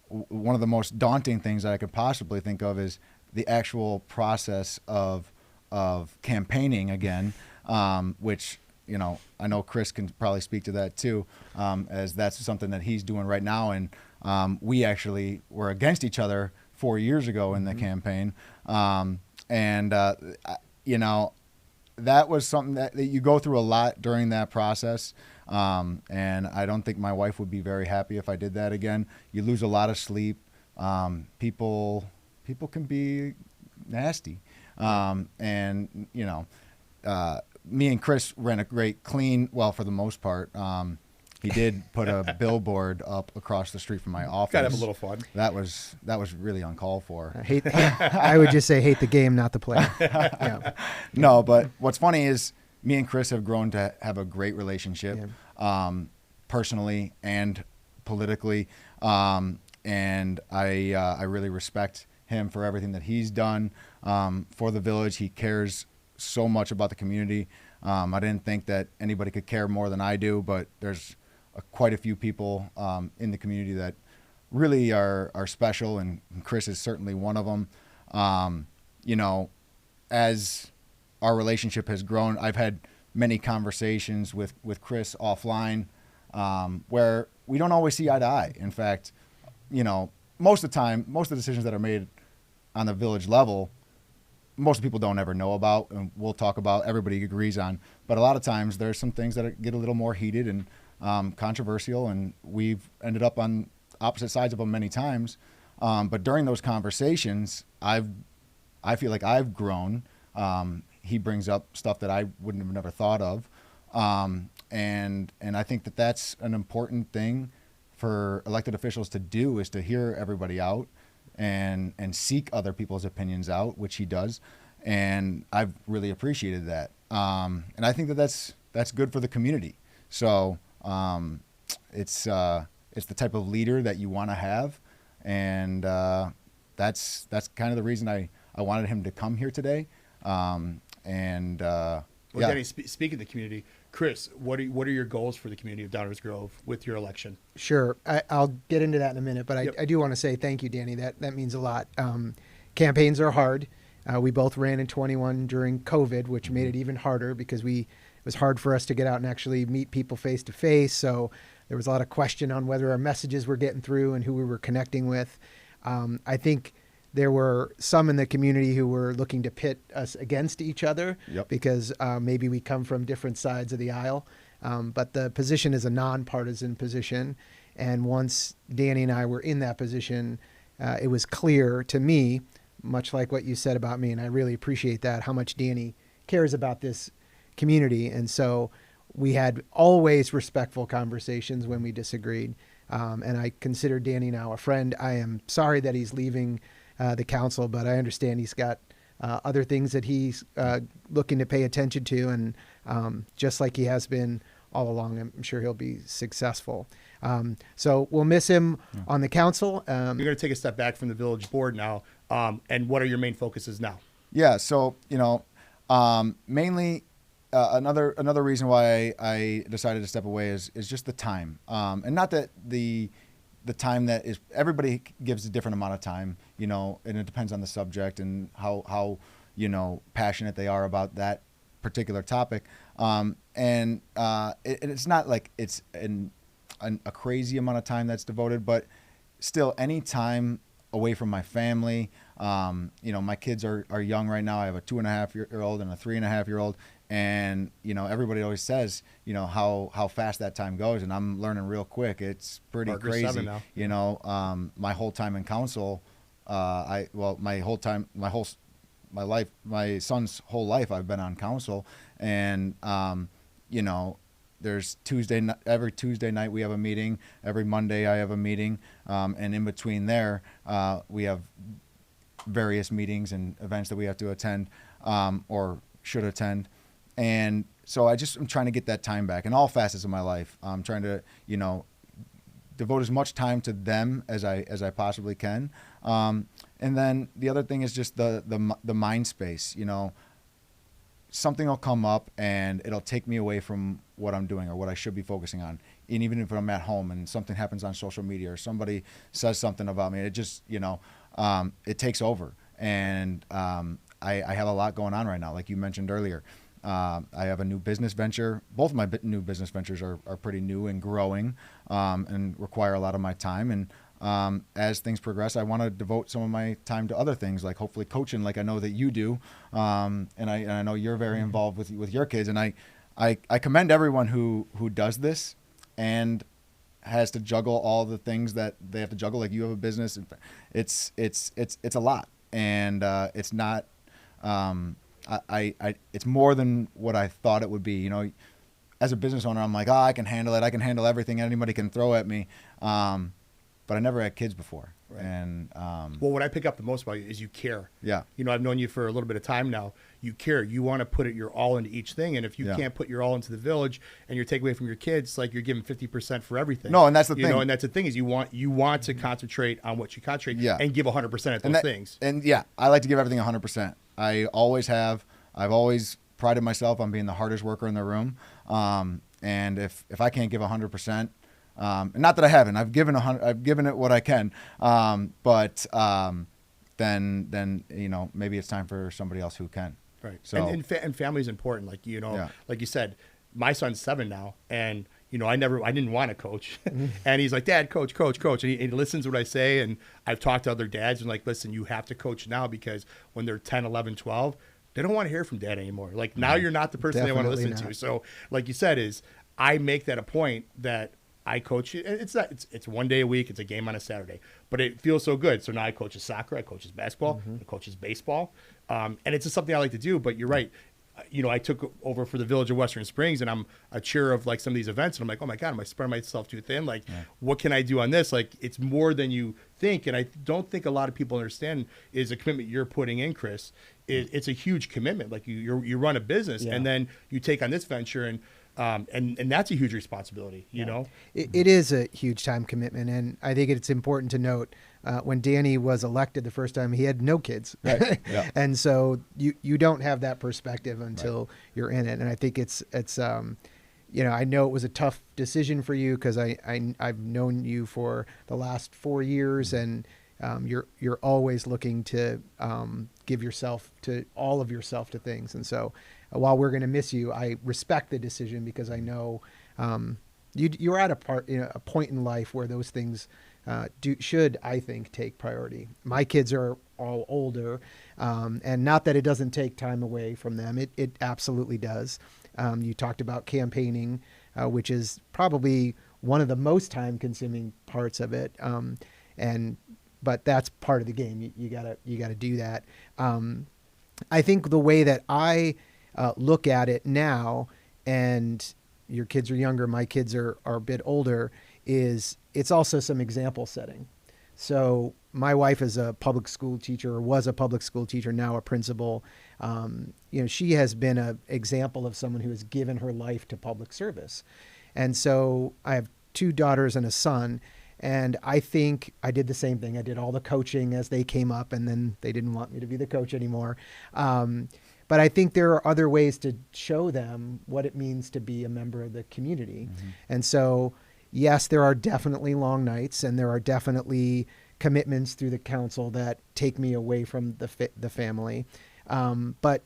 one of the most daunting things that I could possibly think of is the actual process of campaigning again, which, you know, I know Chris can probably speak to that too, as that's something that he's doing right now. And we actually were against each other 4 years ago in the campaign. You know, that was something that you go through a lot during that process. And I don't think my wife would be very happy if I did that again. You lose a lot of sleep. People can be nasty. And, you know, me and Chris ran a great clean, well, for the most part. He did put a billboard up across the street from my office. Gotta have a little fun. That was really uncalled for. I would just say hate the game, not the player. Yeah. No, but what's funny is me and Chris have grown to have a great relationship, personally and politically. And I really respect him for everything that he's done for the village. He cares so much about the community. I didn't think that anybody could care more than I do, but there's quite a few people in the community that really are special, and Chris is certainly one of them. You know, as our relationship has grown, I've had many conversations with Chris offline where we don't always see eye to eye. In fact, you know, most of the time, most of the decisions that are made on the village level, most people don't ever know about, and we'll talk about, everybody agrees on. But a lot of times there's some things that get a little more heated and controversial, and we've ended up on opposite sides of them many times. But during those conversations, I feel like I've grown. He brings up stuff that I wouldn't have never thought of. And I think that that's an important thing for elected officials to do, is to hear everybody out and seek other people's opinions out, which he does. And I've really appreciated that. And I think that that's good for the community. So it's the type of leader that you want to have. And that's kind of the reason I wanted him to come here today. Well, Danny, speaking of the community, Chris, what are your goals for the community of Downers Grove with your election? Sure. I'll get into that in a minute, but I do want to say thank you, Danny. That means a lot. Campaigns are hard. We both ran in 21 during COVID, which made it even harder because it was hard for us to get out and actually meet people face to face. So there was a lot of question on whether our messages were getting through and who we were connecting with. I think there were some in the community who were looking to pit us against each other because maybe we come from different sides of the aisle. But the position is a nonpartisan position. And once Danny and I were in that position, it was clear to me, much like what you said about me, and I really appreciate that, how much Danny cares about this community. And so we had always respectful conversations when we disagreed. And I consider Danny now a friend. I am sorry that he's leaving the council, but I understand he's got other things that he's looking to pay attention to. And just like he has been all along, I'm sure he'll be successful. So we'll miss him on the council. You're going to take a step back from the village board now. And what are your main focuses now? Yeah. So, you know, mainly another reason why I decided to step away is just the time. And not that the time that is, everybody gives a different amount of time, you know, and it depends on the subject and how you know, passionate they are about that particular topic. It's not like it's a crazy amount of time that's devoted, but still any time away from my family. You know, my kids are young right now. I have a 2.5-year-old and a 3.5-year-old. And, you know, everybody always says, you know, how fast that time goes. And I'm learning real quick. It's pretty crazy. Now. You know, my whole time in council, my son's whole life I've been on council. And, you know, there's every Tuesday night we have a meeting. Every Monday I have a meeting. And in between there, we have various meetings and events that we have to attend or should attend. And so I'm trying to get that time back in all facets of my life. I'm trying to, you know, devote as much time to them as I possibly can. And then the other thing is just the mind space. You know, something will come up and it'll take me away from what I'm doing or what I should be focusing on. and even if I'm at home and something happens on social media or somebody says something about me, it just, it takes over. And I have a lot going on right now, like you mentioned earlier. I have a new business venture. Both of my new business ventures are pretty new and growing, and require a lot of my time. And as things progress, I want to devote some of my time to other things, like hopefully coaching, like I know that you do. And I know you're very involved with your kids. And I commend everyone who does this and has to juggle all the things that they have to juggle. Like you have a business. It's a lot, and it's not. It's more than what I thought it would be. As a business owner, I'm like, I can handle it. I can handle everything anybody can throw at me. But I never had kids before. Right. And well, what I pick up the most about you is you care. Yeah. I've known you for a little bit of time now. You care. You want to put your all into each thing. And if you can't put your all into the village and you're taking away from your kids, it's like you're giving 50% for everything. No, and that's the thing. And that's the thing is you want to concentrate on what you concentrate and give 100% at those things. And I like to give everything 100%. I always have. I've always prided myself on being the hardest worker in the room. And if I can't give 100%, not that I haven't, I've given it what I can. But then maybe it's time for somebody else who can. Right. So and family is important. Like like you said, my son's 7 now, and I didn't want to coach, and he's like, Dad, coach, and he listens to what I say, and I've talked to other dads and like, listen, you have to coach now because when they're 10, 11, 12, they don't want to hear from Dad anymore. Like now you're not the person they want to listen to. So like you said, is I make that a point that I coach it. It's one day a week. It's a game on a Saturday, but it feels so good. So now I coach soccer, I coach basketball, I coach baseball. And it's just something I like to do, but you're right. I took over for the Village of Western Springs, and I'm a chair of like some of these events, and I'm like, oh my God, am I spreading myself too thin? Like, what can I do on this? Like, it's more than you think. And I don't think a lot of people understand is a commitment you're putting in, Chris. It's a huge commitment. Like you run a business and then you take on this venture, and that's a huge responsibility, you know? It is a huge time commitment. And I think it's important to note, when Danny was elected the first time, he had no kids. Right. Yeah. And so you don't have that perspective until you're in it. And I think it's I know it was a tough decision for you because I've known you for the last 4 years, and you're always looking to give yourself to all of yourself to things. And so while we're going to miss you, I respect the decision because I know you're at a point in life where those things should, I think, take priority. My kids are all older, and not that it doesn't take time away from them. It absolutely does. You talked about campaigning, which is probably one of the most time-consuming parts of it. But that's part of the game. You gotta do that. I think the way that I look at it now, and your kids are younger, my kids are a bit older, is it's also some example setting. So my wife is a public school teacher, or was a public school teacher, now a principal. She has been an example of someone who has given her life to public service. And so I have 2 daughters and a son, and I think I did the same thing. I did all the coaching as they came up, and then they didn't want me to be the coach anymore. But I think there are other ways to show them what it means to be a member of the community. Mm-hmm. And so, yes, there are definitely long nights, and there are definitely commitments through the council that take me away from the family. But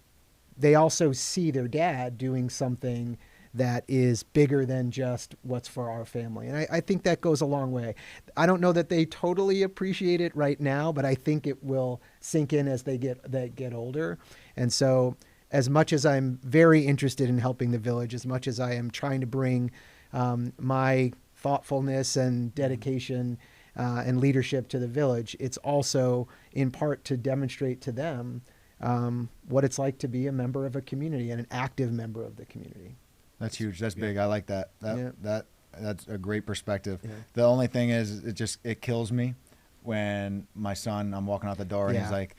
they also see their dad doing something that is bigger than just what's for our family. And I think that goes a long way. I don't know that they totally appreciate it right now, but I think it will sink in as they get older. And so as much as I'm very interested in helping the village, as much as I am trying to bring my thoughtfulness and dedication and leadership to the village, it's also in part to demonstrate to them what it's like to be a member of a community and an active member of the community. That's huge. That's big. I like that. That's a great perspective. Yeah. The only thing is, it kills me when my son, I'm walking out the door and he's like,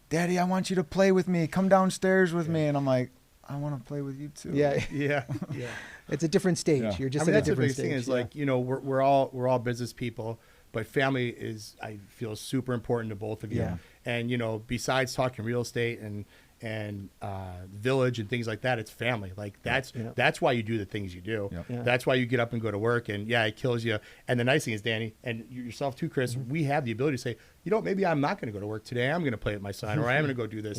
Daddy, I want you to play with me. Come downstairs with me. And I'm like, I want to play with you too. Yeah. It's a different stage. Yeah. You're just at a different stage. That's the biggest thing is like, we're all business people, but family is, I feel, super important to both of you. Yeah. And, besides talking real estate and and village and things like that. It's family. Like that's why you do the things you do. Yep. Yeah. That's why you get up and go to work. And yeah, it kills you. And the nice thing is, Danny, and yourself too, Chris, we have the ability to say, you know, maybe I'm not going to go to work today. I'm going to play with my son, or I am going to go do this.